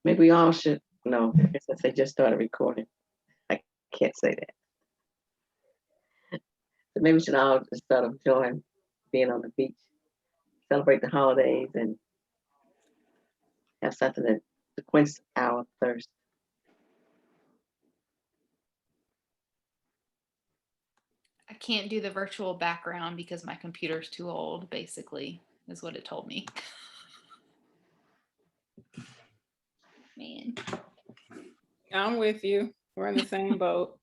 Maybe we all should, no, I guess since they just started recording, I can't say that. So maybe we should all just start enjoying being on the beach, celebrate the holidays, and have something to quench our thirst. I can't do the virtual background because my computer's too old, basically, is what it told me. Man. I'm with you. We're in the same boat.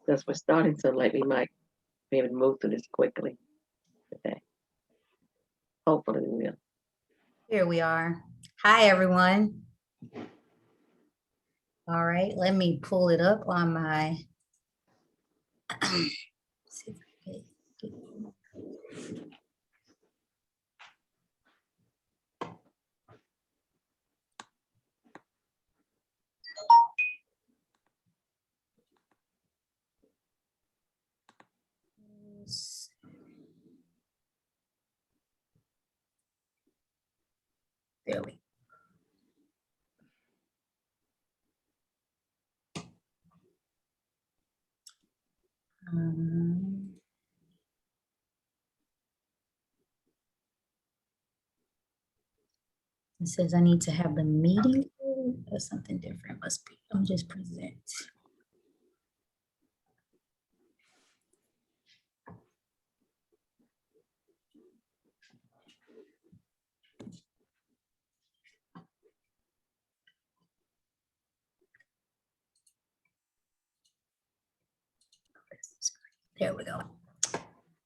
Because we're starting so late, we might be able to move through this quickly today. Hopefully we will. Here we are. Hi, everyone. All right, let me pull it up on my. There we go. It says I need to have the meeting or something different. Must be. I'm just present. There we go.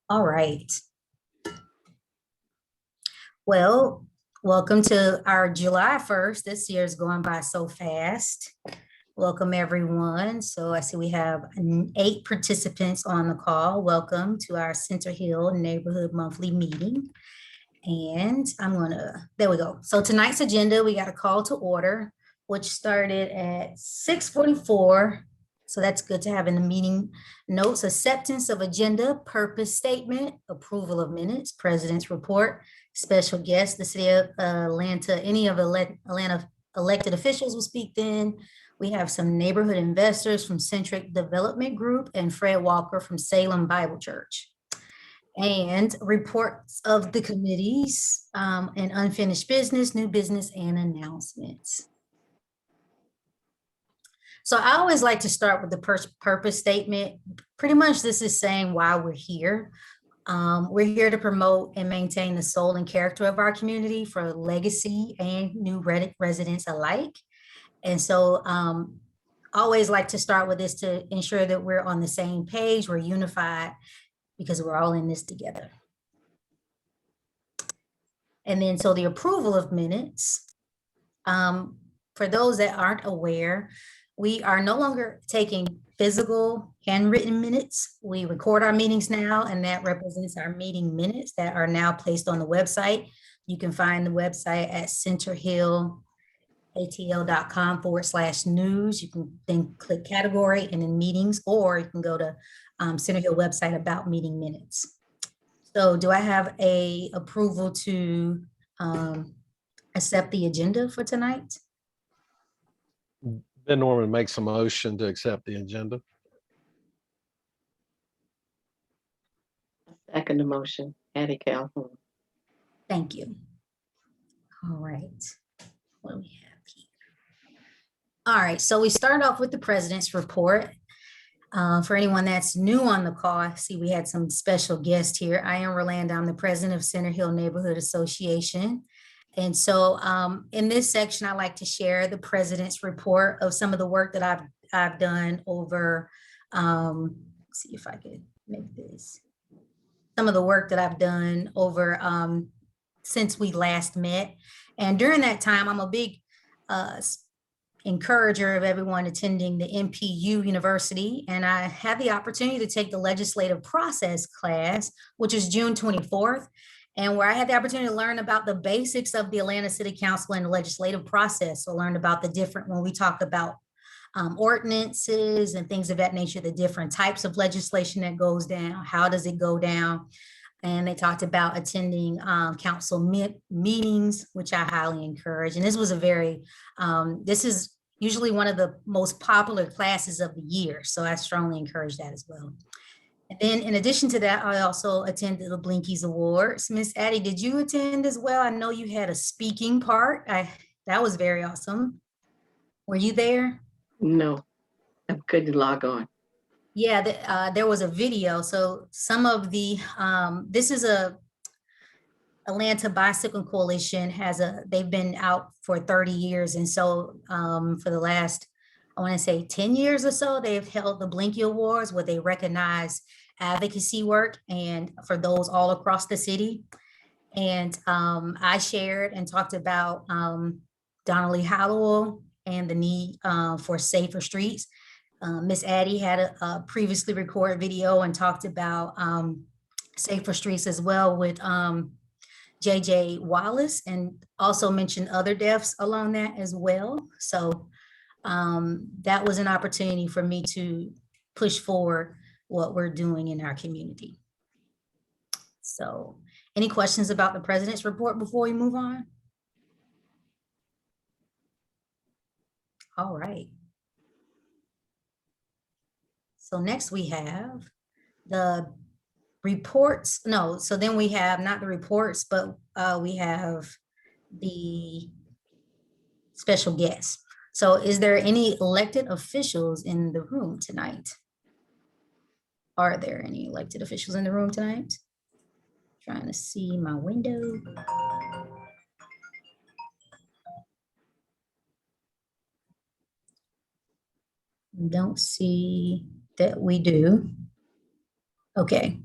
All right. Well, welcome to our July 1st. This year is going by so fast. Welcome, everyone. So I see we have 8 participants on the call. Welcome to our Center Hill Neighborhood Monthly Meeting. And there we go. So tonight's agenda, we got a call to order, which started at 6:44. So that's good to have in the meeting notes: acceptance of agenda, purpose statement, approval of minutes, president's report, special guest, the city of Atlanta, any of Atlanta elected officials will speak then. We have some neighborhood investors from Centric Development Group and Fred Walker from Salem Bible Church. And reports of the committees and unfinished business, new business, and announcements. So I always like to start with the purpose statement. Pretty much this is saying why we're here. We're here to promote and maintain the soul and character of our community for legacy and new residents alike. And so always like to start with this to ensure that we're on the same page, we're unified, because we're all in this together. And then so the approval of minutes, for those that aren't aware, we are no longer taking physical handwritten minutes. We record our meetings now, and that represents our meeting minutes that are now placed on the website. You can find the website at centerhillatl.com/news. You can then click category and then meetings, or you can go to Center Hill website about meeting minutes. So do I have a approval to accept the agenda for tonight? Ben Norman makes a motion to accept the agenda. Second the motion, Addie Calhoun. Thank you. All right. What do we have here? All right, so we start off with the president's report. For anyone that's new on the call, I see we had some special guests here. I am Rolanda. I'm the president of Center Hill Neighborhood Association. And so in this section, I like to share the president's report of some of the work that I've done over, let's see if I could make this. Some of the work that I've done over since we last met. And during that time, I'm a big encourager of everyone attending the NPU University. And I had the opportunity to take the legislative process class, which is June 24th. And where I had the opportunity to learn about the basics of the Atlanta City Council and the legislative process. So learned about the different, when we talk about ordinances and things of that nature, the different types of legislation that goes down, how does it go down? And they talked about attending council meetings, which I highly encourage. And this was a very, this is usually one of the most popular classes of the year. So I strongly encourage that as well. And then in addition to that, I also attended the Blinkies Awards. Miss Addie, did you attend as well? I know you had a speaking part. That was very awesome. Were you there? No, I couldn't log on. Yeah, there was a video. So some of the, this is a Atlanta Bicycle Coalition they've been out for 30 years. And so for the last, I want to say 10 years or so, they've held the Blinky Awards where they recognize advocacy work and for those all across the city. And I shared and talked about Donnelly Hallowell and the need for safer streets. Miss Addie had a previously recorded video and talked about safer streets as well with JJ Wallace, and also mentioned other deaths along that as well. So that was an opportunity for me to push forward what we're doing in our community. So any questions about the president's report before we move on? All right. So next we have the reports. No, so then we have not the reports, but we have the special guests. So is there any elected officials in the room tonight? Are there any elected officials in the room tonight? Trying to see my window. Don't see that we do. Okay.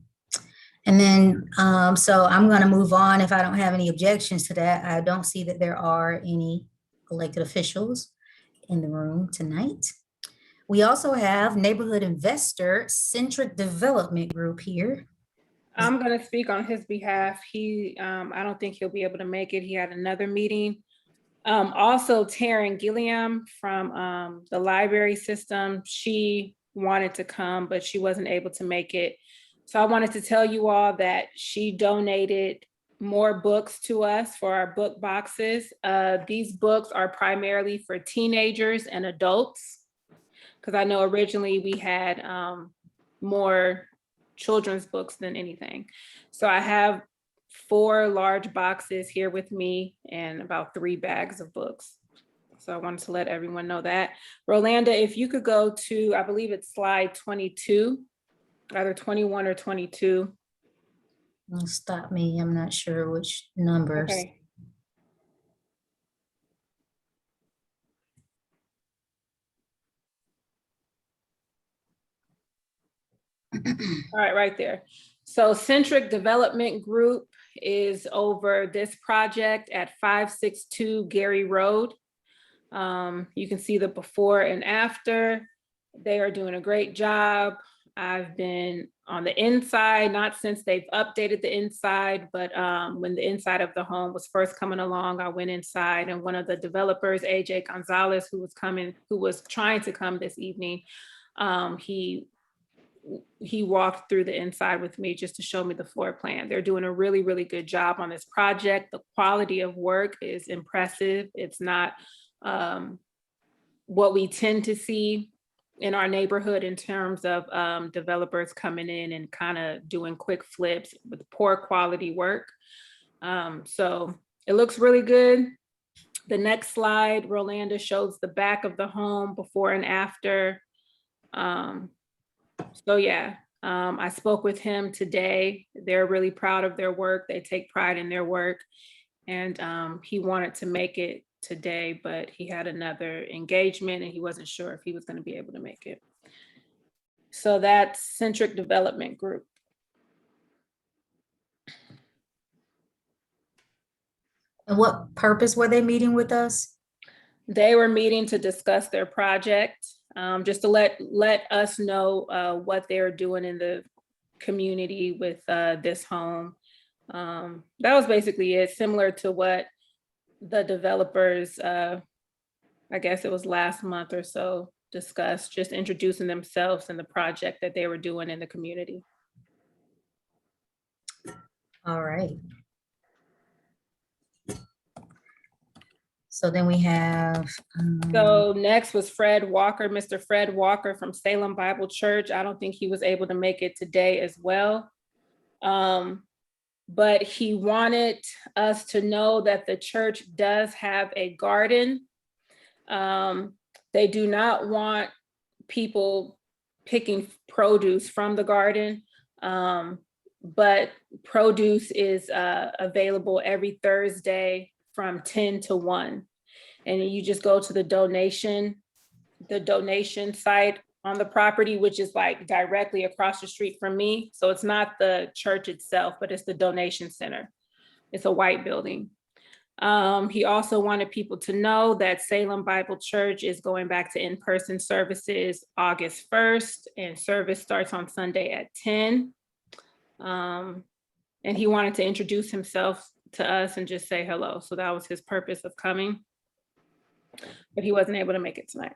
And then, so I'm going to move on if I don't have any objections to that. I don't see that there are any elected officials in the room tonight. We also have Neighborhood Investor Centric Development Group here. I'm going to speak on his behalf. I don't think he'll be able to make it. He had another meeting. Also, Taryn Gilliam from the library system, she wanted to come, but she wasn't able to make it. So I wanted to tell you all that she donated more books to us for our book boxes. These books are primarily for teenagers and adults, because I know originally we had more children's books than anything. So I have 4 large boxes here with me and about 3 bags of books. So I wanted to let everyone know that. Rolanda, if you could go to, I believe it's slide 22, either 21 or 22. Stop me, I'm not sure which numbers. Okay. All right, right there. So Centric Development Group is over this project at 562 Gary Road. You can see the before and after. They are doing a great job. I've been on the inside, not since they've updated the inside, but when the inside of the home was first coming along, I went inside, and one of the developers, AJ Gonzalez, who was trying to come this evening, he walked through the inside with me just to show me the floor plan. They're doing a really, really good job on this project. The quality of work is impressive. It's not what we tend to see in our neighborhood in terms of developers coming in and kind of doing quick flips with poor quality work. So it looks really good. The next slide, Rolanda, shows the back of the home before and after. So yeah, I spoke with him today. They're really proud of their work. They take pride in their work. And he wanted to make it today, but he had another engagement and he wasn't sure if he was going to be able to make it. So that's Centric Development Group. And what purpose were they meeting with us? They were meeting to discuss their project, just to let us know what they're doing in the community with this home. That was basically it, similar to what the developers, I guess it was last month or so, discuss, just introducing themselves and the project that they were doing in the community. All right. So then we have, So next was Fred Walker, Mr. Fred Walker from Salem Bible Church. I don't think he was able to make it today as well. But he wanted us to know that the church does have a garden. They do not want people picking produce from the garden, but produce is available every Thursday from 10 to 1. And you just go to the donation site on the property, which is like directly across the street from me. So it's not the church itself, but it's the donation center. It's a white building. He also wanted people to know that Salem Bible Church is going back to in-person services August 1st, and service starts on Sunday at 10. And he wanted to introduce himself to us and just say hello. So that was his purpose of coming. But he wasn't able to make it tonight.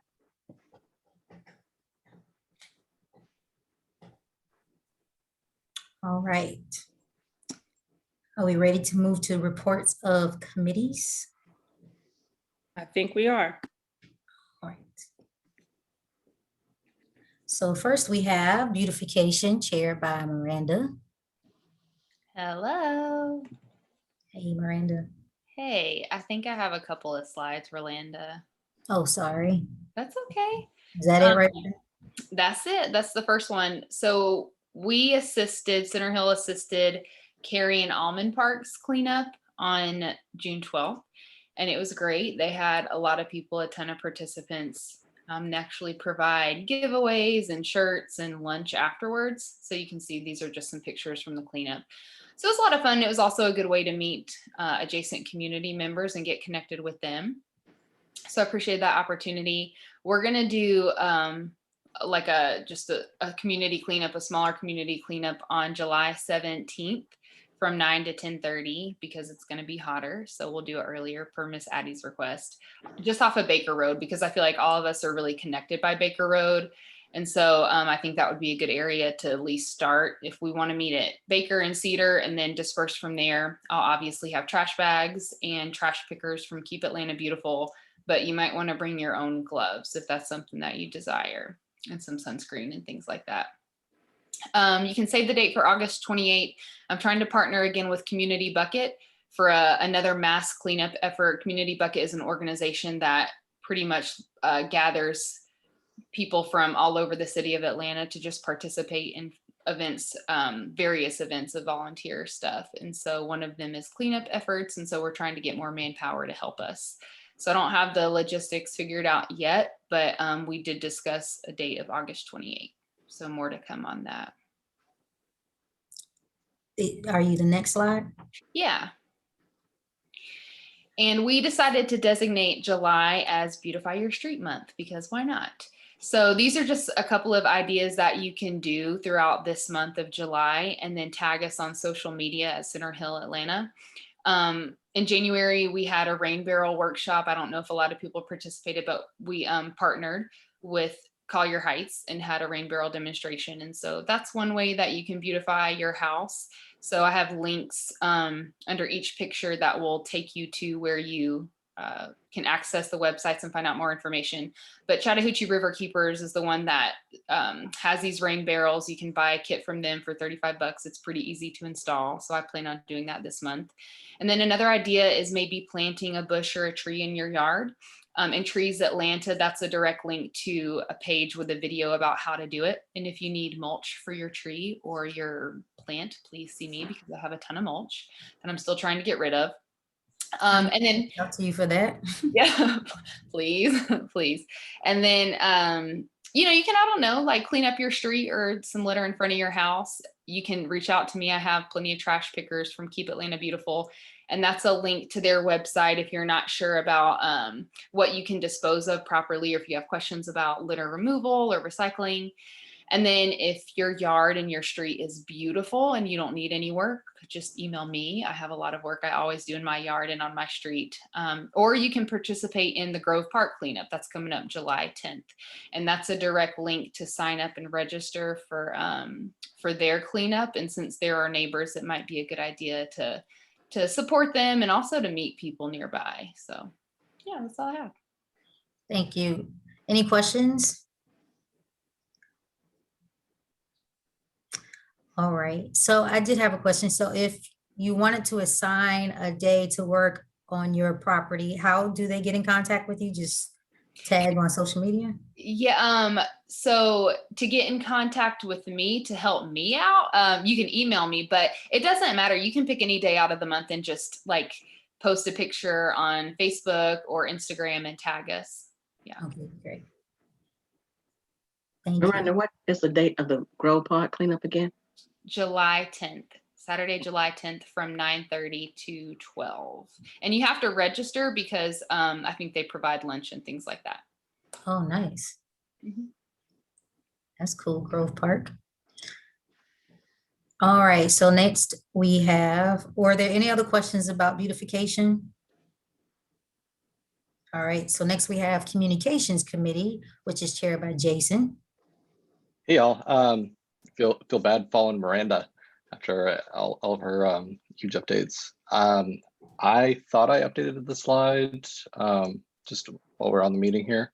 all right. Are we ready to move to reports of committees? I think we are. All right. So first we have beautification chaired by Miranda. Hello. Hey, Miranda. Hey, I think I have a couple of slides, Rolanda. Oh, sorry. That's okay. Is that it Um, right? That's it. That's the first one. So we assisted, Center Hill assisted Cary Almond Park's cleanup on June 12th. And it was great. They had a lot of people, a ton of participants, and actually provide giveaways and shirts and lunch afterwards. So you can see these are just some pictures from the cleanup. So it was a lot of fun. It was also a good way to meet adjacent community members and get connected with them. So I appreciate that opportunity. We're gonna do like just a community cleanup, a smaller community cleanup on July 17th from 9 to 10:30 because it's going to be hotter. So we'll do it earlier per Miss Addie's request, just off of Baker Road, because I feel like all of us are really connected by Baker Road. And so I think that would be a good area to at least start if we want to meet at Baker and Cedar and then disperse from there. I'll obviously have trash bags and trash pickers from Keep Atlanta Beautiful, but you might want to bring your own gloves if that's something that you desire, and some sunscreen and things like that. You can save the date for August 28th. I'm trying to partner again with Community Bucket for another mass cleanup effort. Community Bucket is an organization that pretty much gathers people from all over the city of Atlanta to just participate in events, various events of volunteer stuff. And so one of them is cleanup efforts. And so we're trying to get more manpower to help us. So I don't have the logistics figured out yet, but we did discuss a date of August 28th. So more to come on that. Are you the next slide? Yeah. And we decided to designate July as Beautify Your Street Month because why not? So these are just a couple of ideas that you can do throughout this month of July, and then tag us on social media at Center Hill Atlanta. In January, we had a rain barrel workshop. I don't know if a lot of people participated, but we partnered with Collier Heights and had a rain barrel demonstration. And so that's one way that you can beautify your house. So I have links under each picture that will take you to where you can access the websites and find out more information. But Chattahoochee River Keepers is the one that has these rain barrels. You can buy a kit from them for $35. It's pretty easy to install. So I plan on doing that this month. And then another idea is maybe planting a bush or a tree in your yard. In Trees Atlanta, that's a direct link to a page with a video about how to do it. And if you need mulch for your tree or your plant, please see me because I have a ton of mulch that I'm still trying to get rid of. And then Up to you for that. yeah, please, please. And then, you know, you can, I don't know, like clean up your street or some litter in front of your house. You can reach out to me. I have plenty of trash pickers from Keep Atlanta Beautiful. And that's a link to their website if you're not sure about what you can dispose of properly, or if you have questions about litter removal or recycling. And then if your yard and your street is beautiful and you don't need any work, just email me. I have a lot of work I always do in my yard and on my street. Or you can participate in the Grove Park cleanup. That's coming up July 10th. And that's a direct link to sign up and register for their cleanup. And since there are neighbors, it might be a good idea to support them and also to meet people nearby. So yeah, that's all I have. Thank you. Any questions? All right, so I did have a question. So if you wanted to assign a day to work on your property, how do they get in contact with you? Just tag on social media? Yeah, so to get in contact with me to help me out, you can email me, but it doesn't matter. You can pick any day out of the month and just like post a picture on Facebook or Instagram and tag us. Yeah. Okay, great. Thank Miranda, you. what is the date of the Grove Park cleanup again? July 10th, Saturday, July 10th from 9:30 to 12. And you have to register because I think they provide lunch and things like that. Oh, nice. Mhm. That's cool, Grove Park. All right, so next we have, were there any other questions about beautification? All right, so next we have Communications Committee, which is chaired by Jason. Hey y'all, feel bad following Miranda after all of her huge updates. I thought I updated the slide just while we're on the meeting here,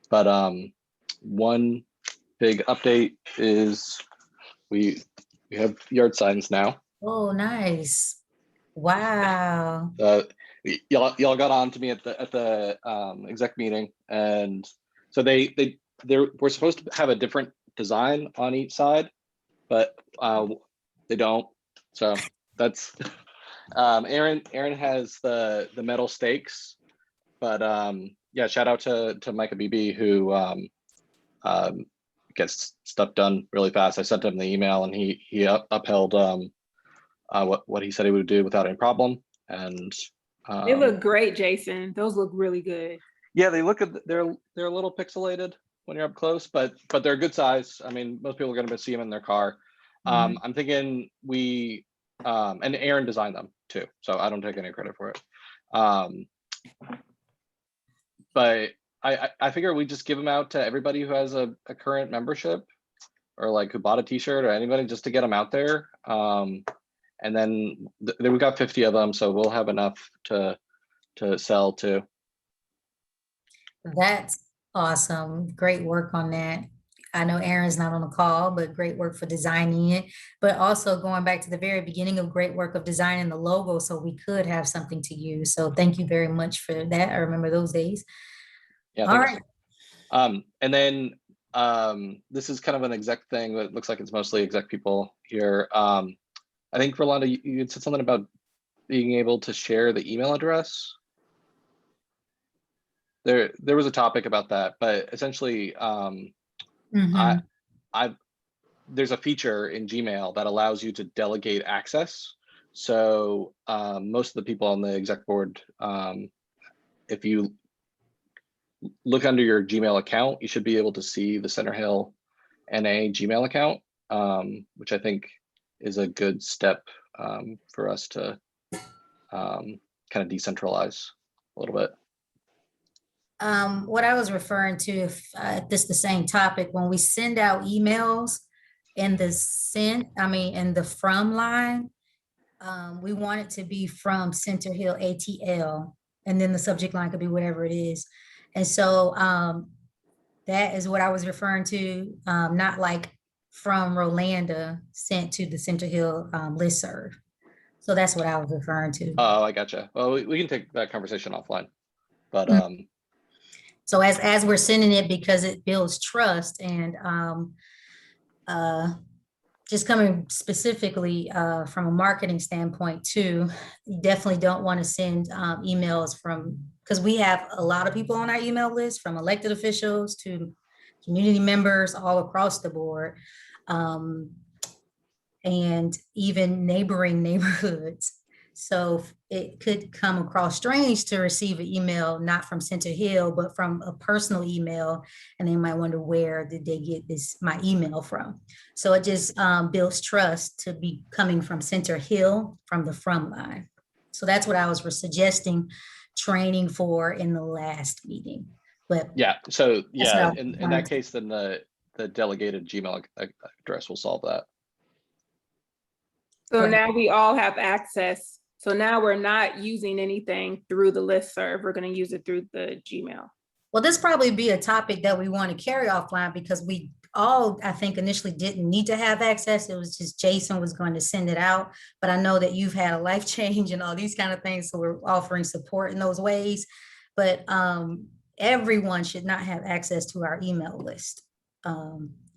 but one big update is we have yard signs now. Oh, nice. Wow. Y'all got on to me at the exec meeting, and so we're supposed to have a different design on each side, but they don't. So that's Aaron has the metal stakes, but yeah, shout out to Micah BB who gets stuff done really fast. I sent him the email and he upheld what he said he would do without any problem. And They look great, Jason. Those look really good. yeah, they look they're a little pixelated when you're up close, but they're a good size. I mean, most people are going to see them in their car. I'm thinking we and Aaron designed them too, so I don't take any credit for it. But I figure we just give them out to everybody who has a current membership or like who bought a t-shirt or anybody, just to get them out there. And then we got 50 of them, so we'll have enough to sell too. That's awesome. Great work on that. I know Aaron's not on the call, but great work for designing it. But also going back to the very beginning of great work of designing the logo so we could have something to use. So thank you very much for that. I remember those days. Yeah, All thanks. right. And then this is kind of an exec thing that looks like it's mostly exec people here. I think Rolanda, you had said something about being able to share the email address. There was a topic about that, but essentially there's a feature in Gmail that allows you to delegate access. So most of the people on the exec board, if you look under your Gmail account, you should be able to see the Center Hill NA Gmail account, which I think is a good step for us to kind of decentralize a little bit. What I was referring to, if this the same topic, when we send out emails in the in the from line, we want it to be from Center Hill ATL, and then the subject line could be whatever it is. And so that is what I was referring to, not like from Rolanda sent to the Center Hill listserv. So that's what I was referring to. Oh, I gotcha. Well, we can take that conversation offline, but so as we're sending it, because it builds trust, and just coming specifically from a marketing standpoint too, you definitely don't want to send emails from, because we have a lot of people on our email list, from elected officials to community members all across the board, and even neighboring neighborhoods. So it could come across strange to receive an email, not from Center Hill, but from a personal email. And they might wonder, where did they get my email from? So it just builds trust to be coming from Center Hill from the from line. So that's what I was suggesting training for in the last meeting. But Yeah, so what yeah, I was in trying that to- case, then the delegated Gmail address will solve that. So Right. now we all have access. So now we're not using anything through the listserv. We're going to use it through the Gmail. Well, this probably be a topic that we want to carry offline, because we all, I think, initially didn't need to have access. It was just Jason was going to send it out. But I know that you've had a life change and all these kind of things. So we're offering support in those ways. But everyone should not have access to our email list.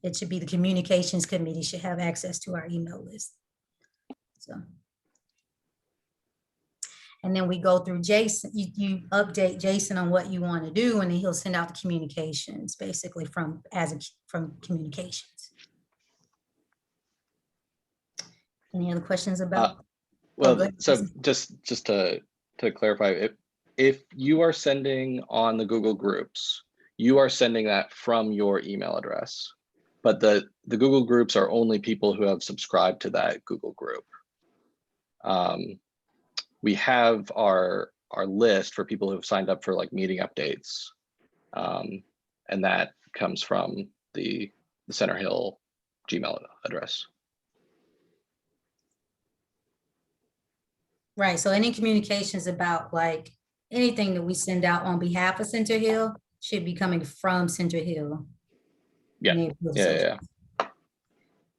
It should be the communications committee should have access to our email list. So. And then we go through Jason, you update Jason on what you want to do, and then he'll send out the communications basically from communications. Any other questions about? Well, go ahead, so Jason. just to clarify, if you are sending on the Google Groups, you are sending that from your email address, but the Google Groups are only people who have subscribed to that Google group. We have our list for people who have signed up for like meeting updates, and that comes from the Center Hill Gmail address. Right, so any communications about like anything that we send out on behalf of Center Hill should be coming from Center Hill. Yeah, Neighborhood yeah. Association.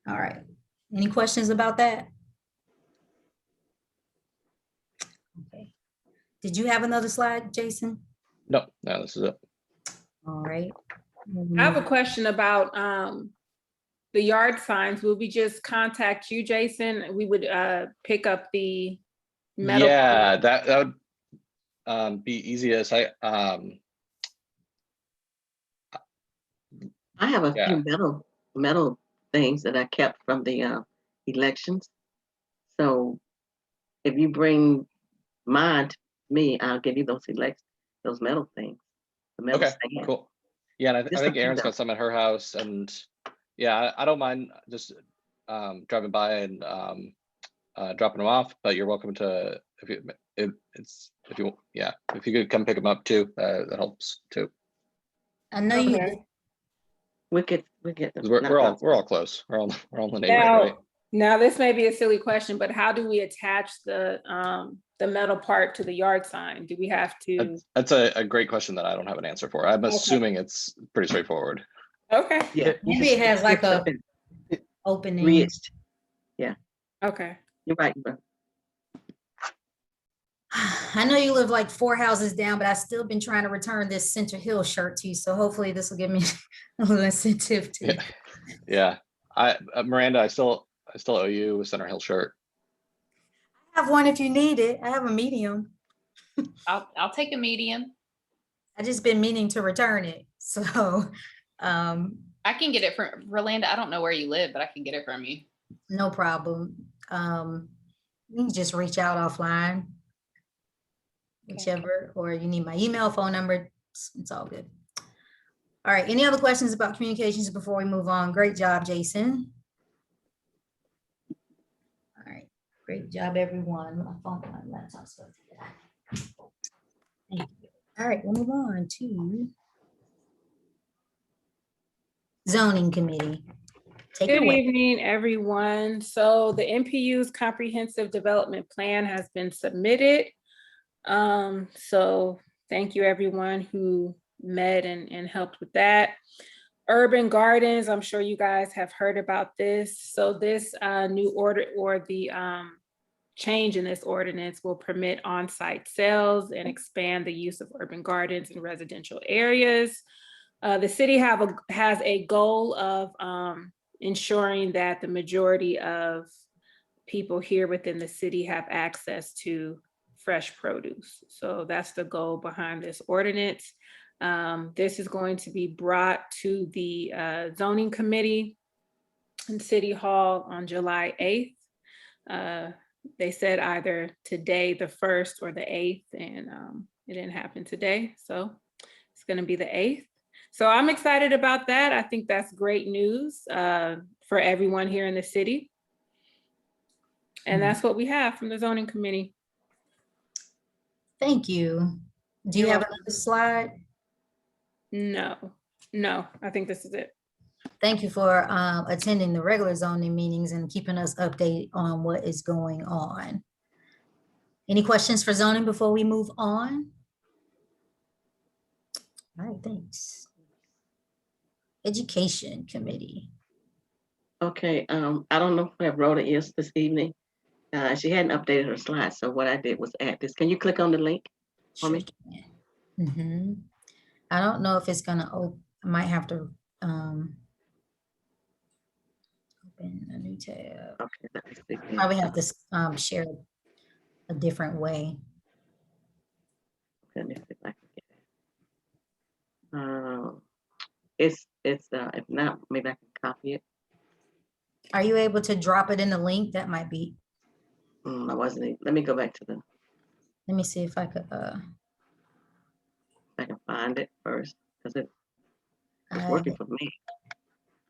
All right, any questions about that? Okay, did you have another slide, Jason? No, this is it. All right. I have a question about the yard signs. Will we just contact you, Jason? We would pick up the metal. Yeah, that would be easiest. I have a Yeah. few metal things that I kept from the elections. So if you bring mine to me, I'll give you those metal things. The metal Okay, stand. cool. Yeah, and I Just a think few Aaron's though. got some at her house, and yeah, I don't mind just driving by and dropping them off. But you're welcome to if you could come pick them up too. That helps too. I know you. Okay. We get them. 'Cause we're all close. We're all in the neighborhood, right? Now this may be a silly question, but how do we attach the metal part to the yard sign? Do we have to? That's a great question that I don't have an answer for. I'm assuming it's pretty straightforward. Okay. Yeah. Maybe it has like a It's opening. ridged. Okay. You're right. Bro. I know you live like 4 houses down, but I've still been trying to return this Center Hill shirt to you. So hopefully this will give me a little incentive to. Yeah. Miranda, I still owe you a Center Hill shirt. I have one if you need it. I have a medium. I'll take a medium. I just been meaning to return it. So I can get it from Rolanda. I don't know where you live, but I can get it from you. no problem. You can just reach out offline. Whichever, or you need my email, phone number, it's all good. All right, any other questions about communications before we move on? Great job, Jason. All right, great job, everyone. My phone, my laptop's supposed to get out. Thank you. All right, we'll move on to zoning committee. Take it Good away. evening, everyone. So the MPU's comprehensive development plan has been submitted. So thank you everyone who met and helped with that. Urban gardens, I'm sure you guys have heard about this. So this new order or the change in this ordinance will permit on-site sales and expand the use of urban gardens in residential areas. The city has a goal of ensuring that the majority of people here within the city have access to fresh produce. So that's the goal behind this ordinance. This is going to be brought to the zoning committee in City Hall on July 8th. They said either today, the 1st, or the 8th, and it didn't happen today. So it's going to be the 8th. So I'm excited about that. I think that's great news for everyone here in the city. And that's what we have from the zoning committee. Thank you. Do you You're have welcome. another slide? No, I think this is it. Thank you for attending the regular zoning meetings and keeping us updated on what is going on. Any questions for zoning before we move on? All right, thanks. Education Committee. Okay, I don't know where Rhoda is this evening. She hadn't updated her slides, so what I did was add this. Can you click on the link for Sure me? can. Mhm. I don't know if it's gonna open, I might have to open a new tab. Okay, let me see. Probably have to share a different way. Let me see if I can get it. It's if not, maybe I can copy it. Are you able to drop it in the link? That might be, I wasn't. Let me go back to the. let me see if I could, I can find it first because it's I working for me.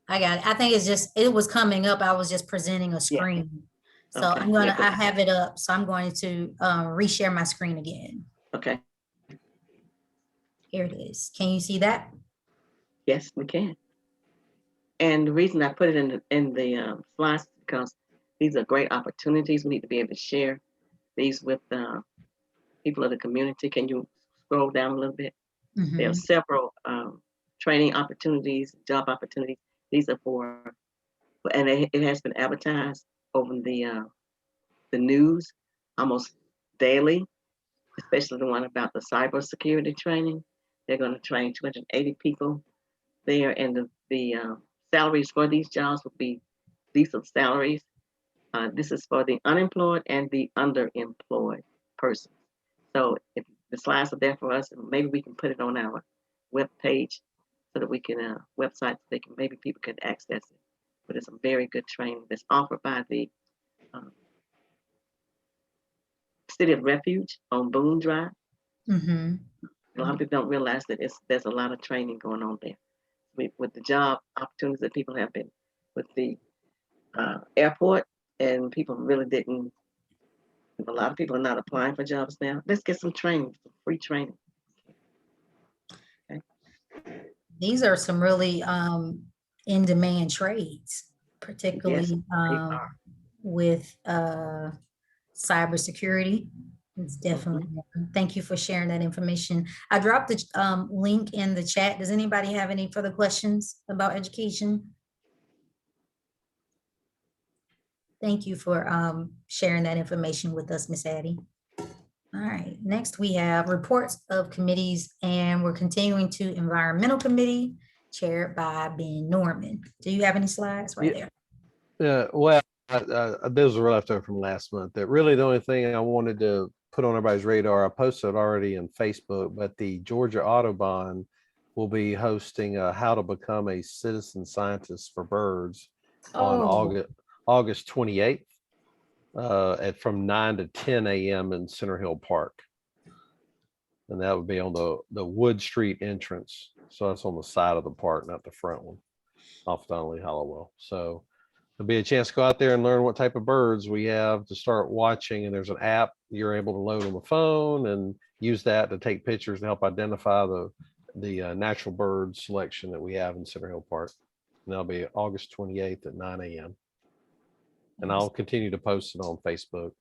got it. I think it's just, it was coming up. I was just presenting a Yeah. screen. So Okay, I'm gonna, yeah, I have it up. So I'm going to reshare my screen again. Okay. Here it is. Can you see that? Yes, we can. And the reason I put it in the slides is because these are great opportunities. We need to be able to share these with people of the community. Can you scroll down a little bit? There are Mhm. several training opportunities, job opportunities. These are and it has been advertised over the news almost daily, especially the one about the cybersecurity training. They're going to train 280 people there, and the salaries for these jobs will be decent salaries. This is for the unemployed and the underemployed person. So if the slides are there for us, maybe we can put it on our web page so that we can website so they can maybe people can access it. But it's a very good training that's offered by the um, City of Refuge on Boone Drive. Mhm. A lot of people don't realize that there's a lot of training going on there with the job opportunities that people have been with the airport, and people really didn't. A lot of people are not applying for jobs now. Let's get some training, some free training. Okay. These are some really in-demand trades, Yes, particularly they are. with cybersecurity. It's Mm-hmm. definitely, thank you for sharing that information. I dropped the link in the chat. Does anybody have any further questions about education? Thank you for sharing that information with us, Miss Addie. All right, next we have reports of committees, and we're continuing to Environmental Committee chaired by Ben Norman. Do you have any slides right there? Well, those were left over from last month. That really the only thing I wanted to put on everybody's radar, I posted already in Facebook, but the Georgia Audubon will be hosting How to Become a Citizen Scientist for Birds on Oh, August 28th from 9 to 10 a.m. in Center Hill Park. And that would be on the Wood Street entrance. So that's on the side of the park, not the front one, off Donnelly Hollowell. So there'll be a chance to go out there and learn what type of birds we have to start watching. And there's an app you're able to load on the phone and use that to take pictures to help identify the natural bird selection that we have in Center Hill Park. And that'll be August 28th at 9 a.m. And I'll continue to post it on Facebook.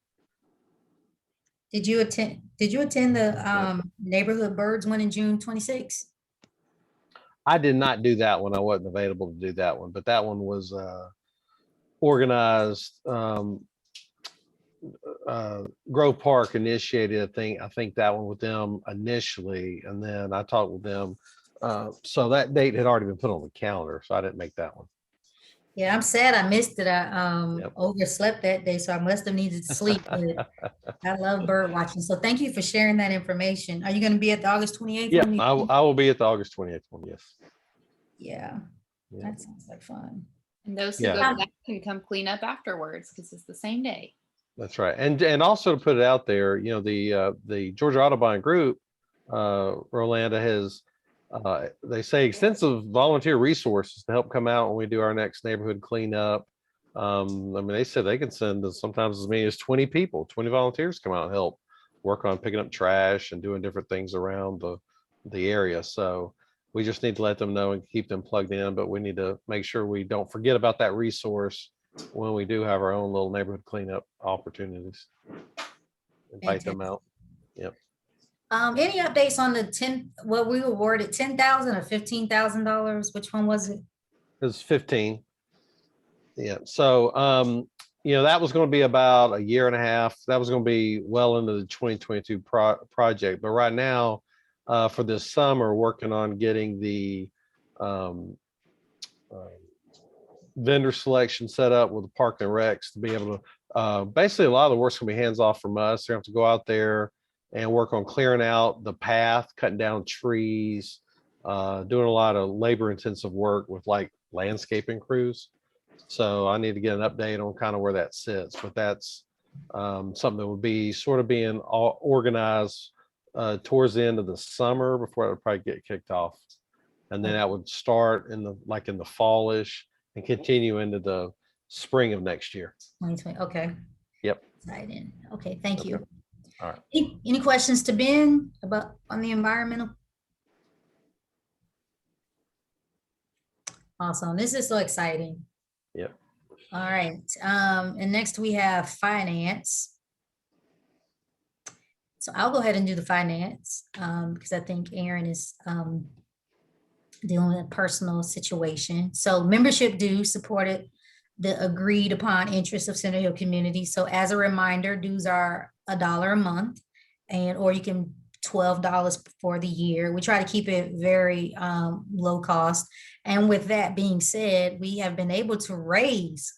did you attend the Neighborhood Birds one in June 26th? I did not do that one. I wasn't available to do that one, but that one was organized. Grove Park initiated I think that one with them initially, and then I talked with them. So that date had already been put on the calendar, so I didn't make that one. Yeah, I'm sad I missed it. I Yep. overslept that day, so I must have needed to sleep. But I love bird watching. So thank you for sharing that information. Are you going to be at the August 28th? Yeah, one? I will be at the August 28th one. Yes. Yeah, Yeah. that sounds like fun. And those who Yeah. go back can come clean up afterwards because it's the same day. That's right. And also to put it out there, you know, the Georgia Audubon Group, Rolanda has, they say extensive volunteer resources to help come out when we do our next neighborhood cleanup. I mean, they said they can send sometimes as many as 20 people, 20 volunteers come out and help work on picking up trash and doing different things around the area. So we just need to let them know and keep them plugged in, but we need to make sure we don't forget about that resource when we do have our own little neighborhood cleanup opportunities. Invite them out. Yep. Any updates on the 10, what we awarded, 10,000 or $15,000? Which one was it? It's 15. Yeah. So, you know, that was going to be about a year and a half. That was going to be well into the 2022 project. But right now, for this summer, working on getting the um, vendor selection set up with the Park and Recs to be able to, basically a lot of the work's gonna be hands off from us. They have to go out there and work on clearing out the path, cutting down trees, doing a lot of labor intensive work with like landscaping crews. So I need to get an update on kind of where that sits, but that's something that would be sort of being all organized towards the end of the summer before it would probably get kicked off. And then that would start in the fallish and continue into the spring of next year. 2020, okay. Yep. Exciting. Okay, thank you. All right. Any questions to Ben about on the environmental? Awesome. This is so exciting. Yep. All right. And next we have finance. So I'll go ahead and do the finance because I think Aaron is dealing with a personal situation. So membership dues supported the agreed upon interests of Center Hill community. So as a reminder, dues are $1 a month, and or you can $12 for the year. We try to keep it very low cost. And with that being said, we have been able to raise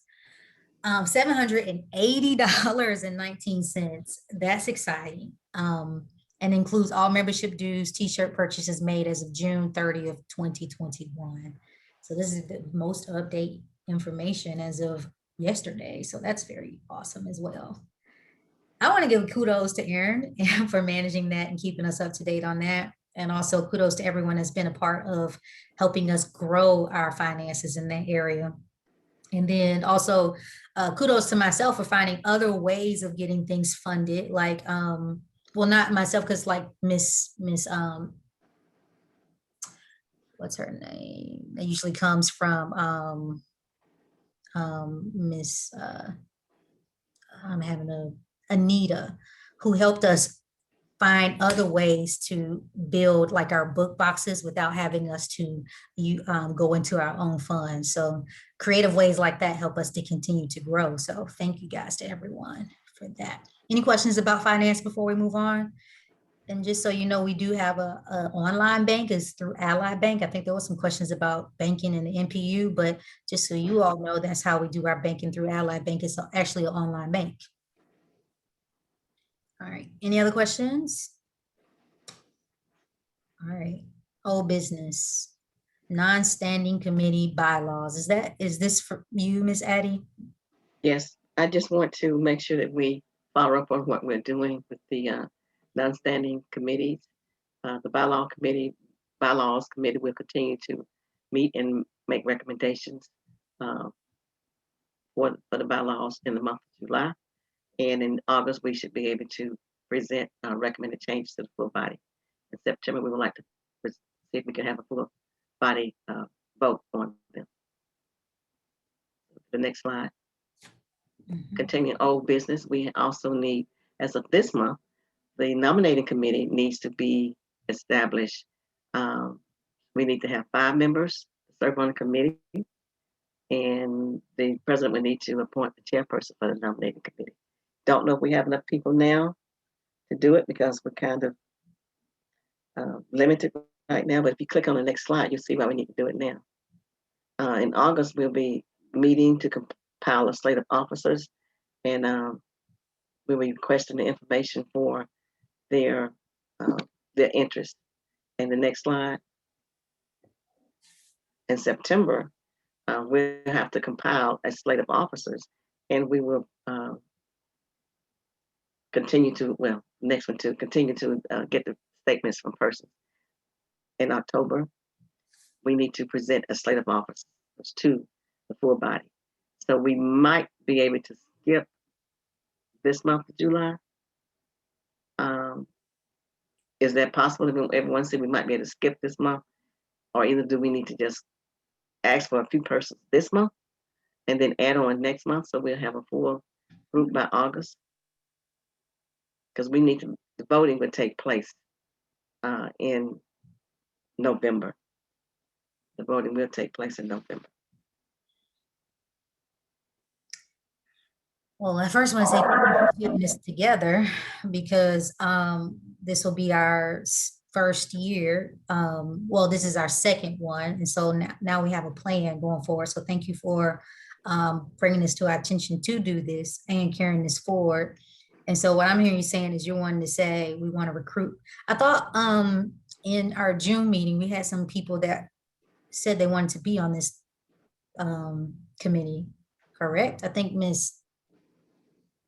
$780.19. That's exciting. And includes all membership dues, t-shirt purchases made as of June 30th, 2021. So this is the most update information as of yesterday. So that's very awesome as well. I want to give kudos to Aaron for managing that and keeping us up to date on that. And also kudos to everyone that's been a part of helping us grow our finances in that area. And then also kudos to myself for finding other ways of getting things funded, like well, not myself, because like Miss what's her name? That usually comes from Miss I'm having Anita, who helped us find other ways to build like our book boxes without having us to go into our own funds. So creative ways like that help us to continue to grow. So thank you guys to everyone for that. Any questions about finance before we move on? And just so you know, we do have a online bank is through Ally Bank. I think there was some questions about banking in the NPU, but just so you all know, that's how we do our banking through Ally Bank. It's actually an online bank. All right, any other questions? All right, old business, non-standing committee bylaws. Is this for you, Miss Addie? Yes, I just want to make sure that we follow up on what we're doing with the non-standing committees. The bylaws committee will continue to meet and make recommendations for the bylaws in the month of July. And in August, we should be able to present recommended changes to the full body. In September, we would like to see if we can have a full body vote on them. The next slide. Continuing old business, we also need, as of this month, the nominating committee needs to be established. We need to have 5 members serve on the committee, and the president would need to appoint the chairperson for the nominating committee. Don't know if we have enough people now to do it because we're kind of limited right now, but if you click on the next slide, you'll see why we need to do it now. In August, we'll be meeting to compile a slate of officers, and we'll be requesting the information for their interest. And the next slide. In September, we'll have to compile a slate of officers, and we will continue to, well, next one to continue to get the statements from persons. In October, we need to present a slate of officers to the full body. So we might be able to skip this month of July. Is that possible? Everyone said we might be able to skip this month, or either do we need to just ask for a few persons this month and then add on next month, so we'll have a full group by August? Because we need to, the voting would take place in November. The voting will take place in November. Well, I first want to say thank you for putting this together, because this will be our first year. Well, this is our second one. And so now we have a plan going forward. So thank you for bringing this to our attention to do this and carrying this forward. And so what I'm hearing you saying is you're wanting to say we want to recruit. I thought in our June meeting, we had some people that said they wanted to be on this committee, correct? I think Ms.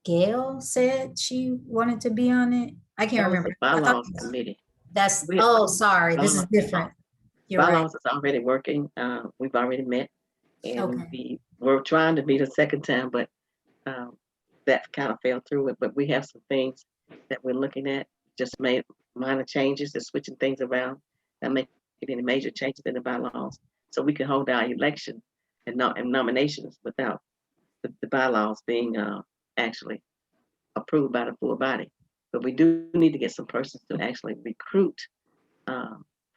Gail said she wanted to be on it. I can't That was remember. the I thought bylaws committee. that's, We- oh, sorry, this is bylaws- different. You're right. Bylaws is already working. We've already met, and Okay. we were trying to meet a second time, but that kind of fell through. But we have some things that we're looking at. Just made minor changes, just switching things around, not making any major changes in the bylaws, so we can hold our election and nominations without the bylaws being actually approved by the full body. But we do need to get some persons to actually recruit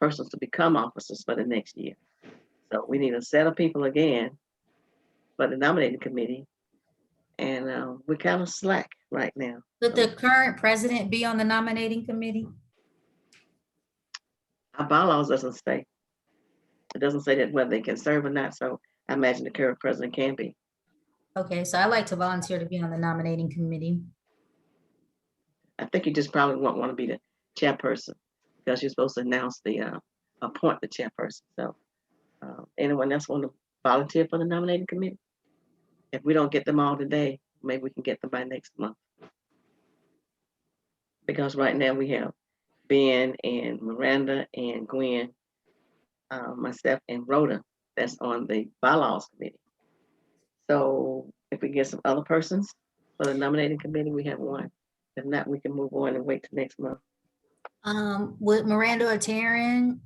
persons to become officers for the next year. So we need a set of people again for the nominating committee, and we're kind of slack right now. Could the current president be on the nominating committee? Our bylaws doesn't say. It doesn't say that whether they can serve or not. So I imagine the current president can be. Okay, so I'd like to volunteer to be on the nominating committee. I think you just probably won't want to be the chairperson, because you're supposed to announce the appoint the chairperson. So anyone else want to volunteer for the nominating committee? If we don't get them all today, maybe we can get them by next month. Because right now we have Ben and Miranda and Gwen, myself and Rhoda that's on the bylaws committee. So if we get some other persons for the nominating committee, we have one. If not, we can move on and wait till next month. Would Miranda or Taryn,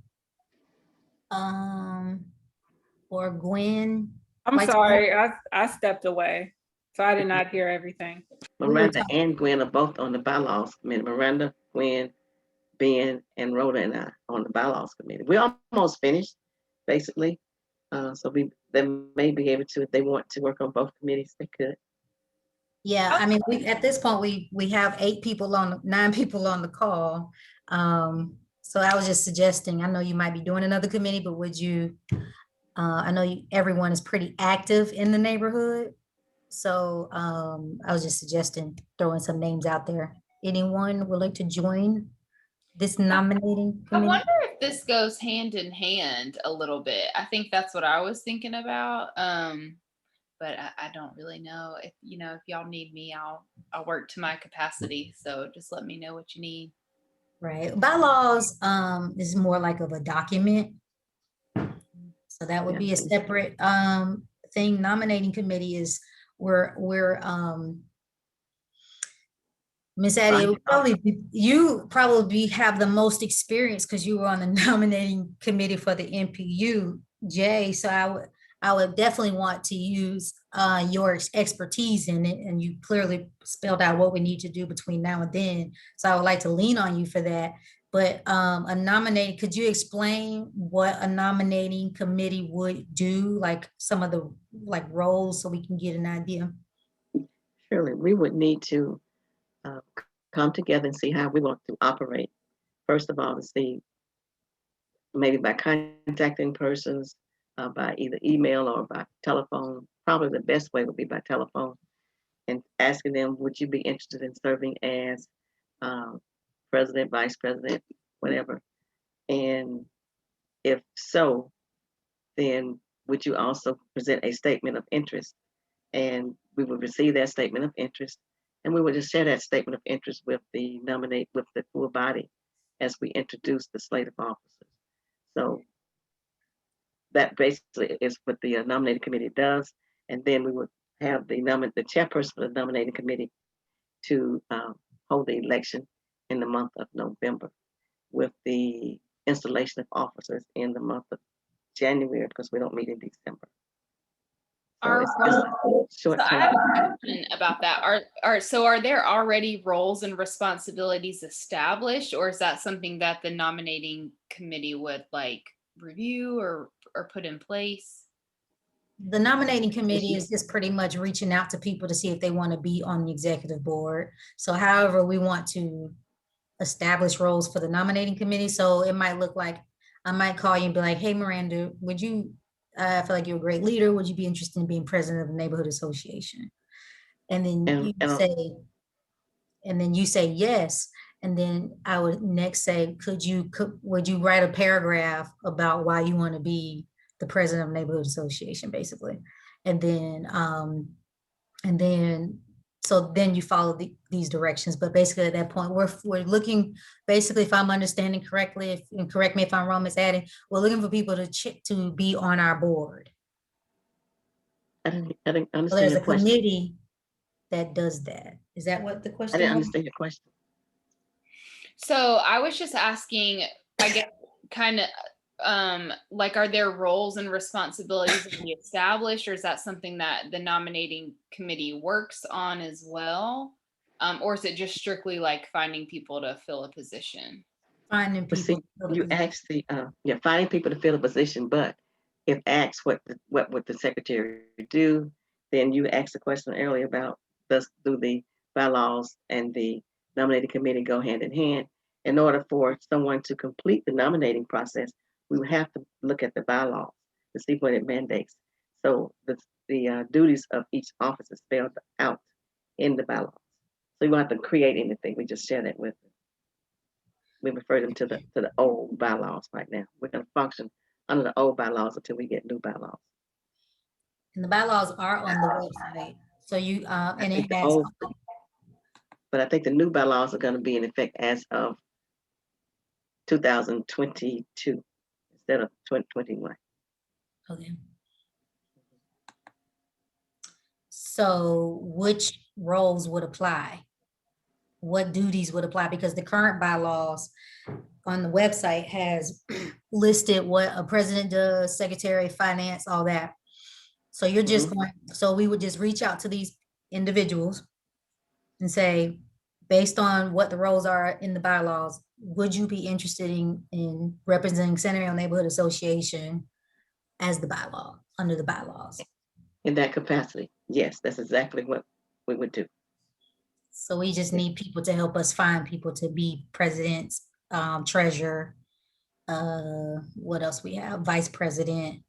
or Gwen? I'm Like- sorry, I stepped away, so I did not hear everything. We were Miranda talking- and Gwen are both on the bylaws committee. Miranda, Gwen, Ben, and Rhoda and I on the bylaws committee. We're almost finished, basically. So they may be able to, if they want to work on both committees, they could. Yeah, I mean, at this point, we have 9 people on the call. So I was just suggesting, I know you might be doing another committee, but would you, I know everyone is pretty active in the neighborhood. So I was just suggesting throwing some names out there. Anyone would like to join this nominating I committee? wonder if this goes hand in hand a little bit. I think that's what I was thinking about. But I don't really know. If if y'all need me, I'll work to my capacity. So just let me know what you need. Right, bylaws is more like of a document. So that would be a separate thing. Nominating committee is we're Miss Addie, you probably have the most experience because you were on the nominating committee for the NPU, Jay. So I would definitely want to use your expertise in it, and you clearly spelled out what we need to do between now and then. So I would like to lean on you for that. But could you explain what a nominating committee would do, like some of the roles, so we can get an idea? Surely, we would need to come together and see how we want to operate. First of all, to see maybe by contacting persons by either email or by telephone. Probably the best way would be by telephone, and asking them, would you be interested in serving as president, vice president, whatever? And if so, then would you also present a statement of interest? And we would receive that statement of interest, And we will just share that statement of interest with the full body as we introduce the slate of officers. So that basically is what the nominating committee does. And then we would have the chairperson for the nominating committee to hold the election in the month of November, with the installation of officers in the month of January, because we don't meet in December. So Are it's just short So I have term. a question about that. Are there already roles and responsibilities established, or is that something that the nominating committee would like review or put in place? The nominating committee is just pretty much reaching out to people to see if they want to be on the executive board. So however we want to establish roles for the nominating committee. So it might look like, I might call you and be like, hey, Miranda, would you, I feel like you're a great leader. Would you be interested in being president of the neighborhood association? And then you say yes. And then I would next say, would you write a paragraph about why you want to be the president of neighborhood association, basically? And then so then you follow these directions. But basically at that point, we're looking, basically, if I'm understanding correctly, and correct me if I'm wrong, Ms. Addie, we're looking for people to be on our board. I didn't So understand there's your a question. committee that does that. Is that what the question I didn't was? understand your question. So I was just asking, I guess, kind of like, are there roles and responsibilities to be established, or is that something that the nominating committee works on as well? Or is it just strictly like finding people to fill a position? Finding But see, people. you asked finding people to fill a position, but if asked what would the secretary do, then you asked the question earlier about do the bylaws and the nominating committee go hand in hand? In order for someone to complete the nominating process, we would have to look at the bylaws to see what it mandates. So the duties of each office is spelled out in the bylaws. So you won't have to create anything. We just share that with them. We refer them to the old bylaws right now. We're going to function under the old bylaws until we get new bylaws. And the bylaws are on the website. So you, and it has. But I think the new bylaws are going to be in effect as of 2022 instead of 2021. Okay. So which roles would apply? What duties would apply? Because the current bylaws on the website has listed what a president does, secretary, finance, all that. So you're just going, so we would just reach out to these individuals and say, based on what the roles are in the bylaws, would you be interested in representing Centennial Neighborhood Association as the bylaw, under the bylaws? In that capacity, yes, that's exactly what we would do. So we just need people to help us find people to be presidents, treasurer, what else we have, vice president,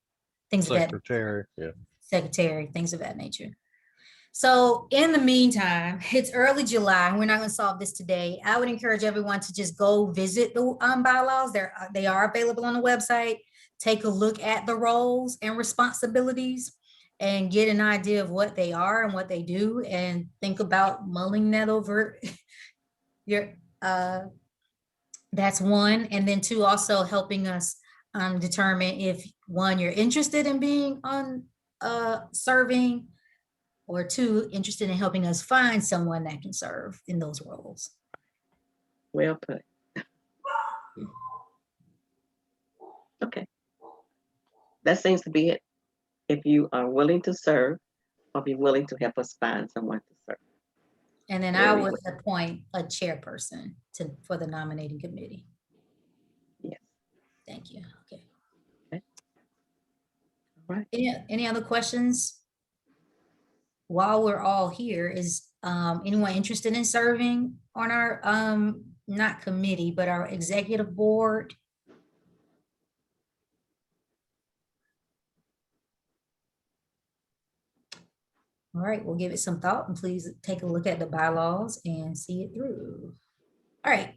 things of that. Secretary, yeah. Secretary, things of that nature. So in the meantime, it's early July, and we're not going to solve this today. I would encourage everyone to just go visit the bylaws. They are available on the website. Take a look at the roles and responsibilities and get an idea of what they are and what they do, and think about mulling that over. That's one. And then two, also helping us determine if, one, you're interested in being on serving, or two, interested in helping us find someone that can serve in those roles. Well put. Okay. That seems to be it. If you are willing to serve, or be willing to help us find someone to serve. And then I would appoint a chairperson for the nominating committee. Yes. Thank you. Okay. All right. Any other questions? While we're all here, is anyone interested in serving on our not committee, but our executive board? All right, we'll give it some thought, and please take a look at the bylaws and see it through. All right,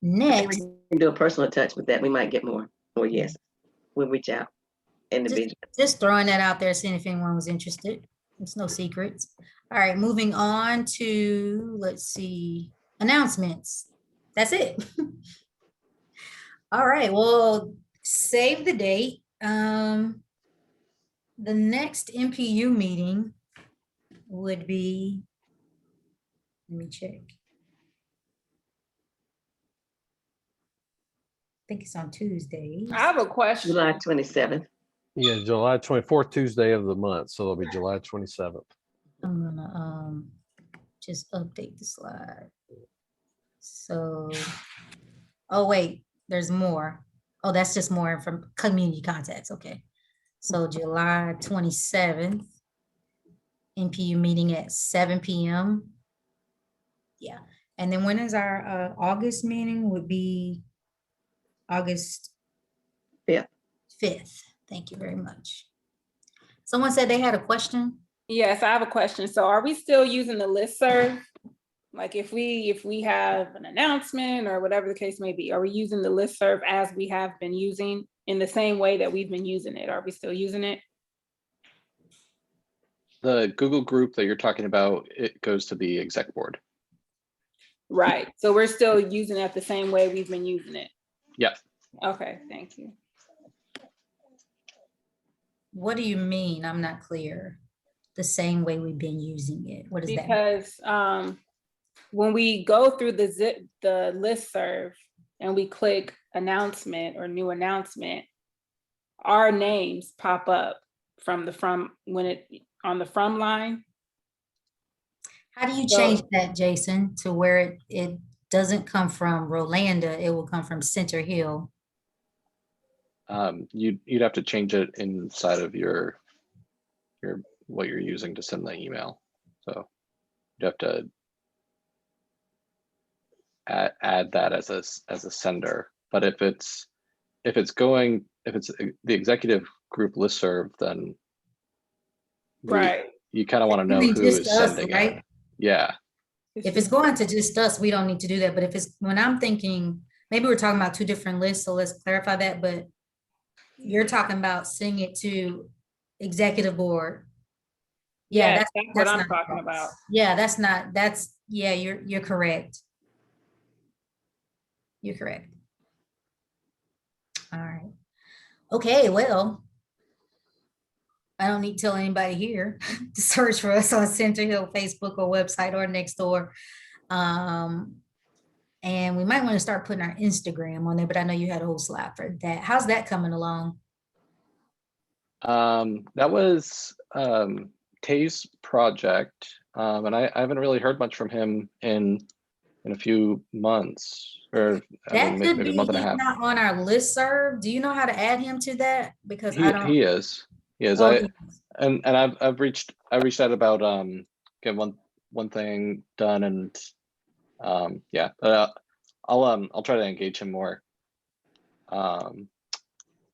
next. We can do a personal touch with that. We might get more yes. We'll reach out individually. Just throwing that out there, seeing if anyone was interested. It's no secrets. All right, moving on to, let's see, announcements. That's it. All right, well, save the date. The next MPU meeting would be, let me check. I think it's on Tuesdays. I have a question. July 27th. Yeah, July 24th, Tuesday of the month. So it'll be July 27th. I'm gonna just update the slide. So, oh wait, there's more. Oh, that's just more from community contacts. Okay. So July 27th, NPU meeting at 7 p.m. Yeah. And then when is our August meeting would be August 5th. 5th. Thank you very much. Someone said they had a question. Yes, I have a question. So are we still using the listserv? Like if we have an announcement or whatever the case may be, are we using the listserv as we have been using in the same way that we've been using it? Are we still using it? The Google group that you're talking about, it goes to the exec board. Right. So we're still using it the same way we've been using it. Yeah. Okay, thank you. What do you mean? I'm not clear. The same way we've been using it. What does that mean? Because when we go through the listserv and we click announcement or new announcement, our names pop up on the from line. How do you So- change that, Jason, to where it doesn't come from Rolanda, it will come from Center Hill? You'd have to change it inside of your what you're using to send the email. So you have to add that as a sender. But if it's the executive group listserv, then Right. you kind of want to know Really who just is us, sending right? it. Yeah. If it's going to just us, we don't need to do that. But if it's, when I'm thinking, maybe we're talking about two different lists, so let's clarify that. But you're talking about sending it to executive board. Yeah, Yes, that's what I'm not talking us. about. Yeah, yeah, you're correct. You're correct. All right. Okay, well, I don't need to tell anybody here to search for us on Center Hill Facebook or website or Nextdoor. And we might want to start putting our Instagram on there, but I know you had a whole slide for that. How's that coming along? That was Tay's project, and I haven't really heard much from him in a few months, or That could maybe be a month and a he's half. not on our listserv. Do you know how to add him to that? Because I don't. He is. Oh, And I've reached out about getting one thing done, and yeah, I'll try to engage him more. But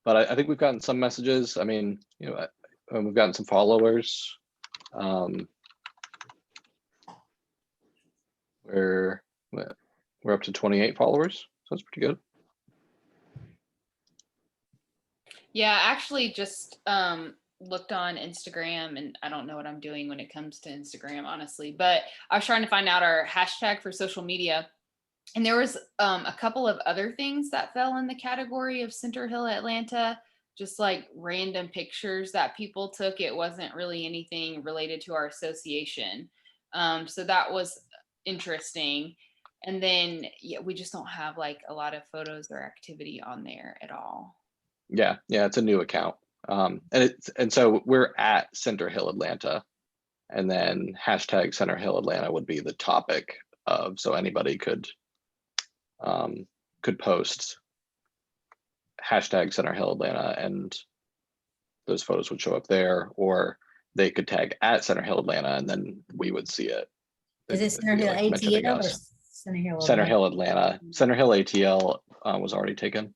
I think we've gotten some messages. I mean, we've gotten some followers. We're up to 28 followers, so that's pretty good. Yeah, I actually just looked on Instagram, and I don't know what I'm doing when it comes to Instagram, honestly, but I was trying to find out our hashtag for social media. And there was a couple of other things that fell in the category of Center Hill Atlanta, just like random pictures that people took. It wasn't really anything related to our association. So that was interesting. And then yeah, we just don't have like a lot of photos or activity on there at all. Yeah, it's a new account. And so we're at Center Hill Atlanta, and then hashtag Center Hill Atlanta would be the topic of, so anybody could post hashtag Center Hill Atlanta, and those photos would show up there, or they could tag at Center Hill Atlanta, and then we would see it. is it It'd Center be, Hill like, mentioning ATL or us. Center Hill? Center Atlanta? Hill Atlanta. Center Hill ATL was already taken.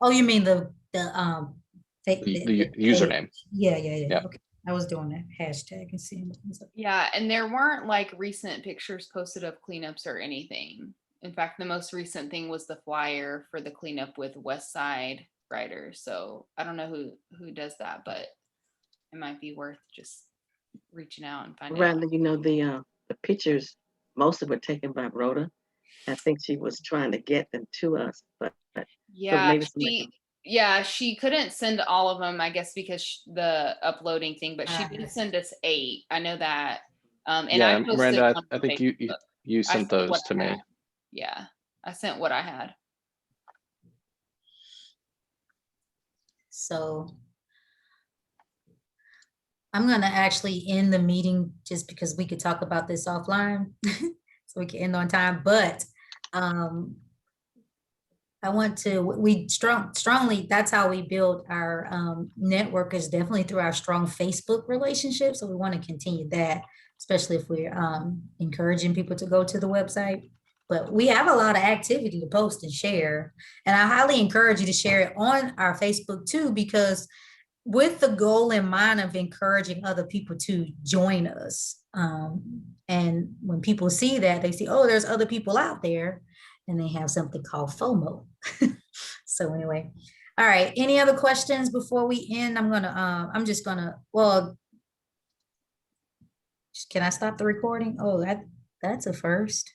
Oh, you mean the The username. Yeah. Yeah. Okay. I was doing that hashtag and seeing. Yeah, and there weren't like recent pictures posted of cleanups or anything. In fact, the most recent thing was the flyer for the cleanup with West Side Riders. So I don't know who does that, but it might be worth just reaching out and finding out. Rather, the pictures, most of it taken by Rhoda. I think she was trying to get them to us, but Yeah, maybe somebody she couldn't send all of them, I guess, because the uploading thing, but she did send us 8. I know that. And Yeah, I posted Miranda, one I on think Facebook. you I sent sent what those to I me. had. Yeah, I sent what I had. So I'm gonna actually end the meeting just because we could talk about this offline. So we can end on time, but I want to, we strongly, that's how we build our network, is definitely through our strong Facebook relationship. So we want to continue that, especially if we're encouraging people to go to the website. But we have a lot of activity to post and share. And I highly encourage you to share it on our Facebook too, because with the goal in mind of encouraging other people to join us. And when people see that, they see, oh, there's other people out there, and they have something called FOMO. So anyway, all right. Any other questions before we end? I'm just gonna, well, can I stop the recording? Oh, that's a first.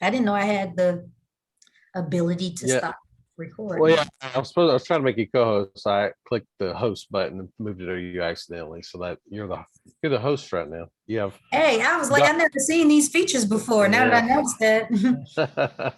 I didn't know I had the ability to Yeah. stop recording. Well, yeah, I was trying to make you co-host. So I clicked the host button and moved it to you accidentally. So that you're the host right now. You have Hey, I was like, I've never seen these features before. Now that I noticed that.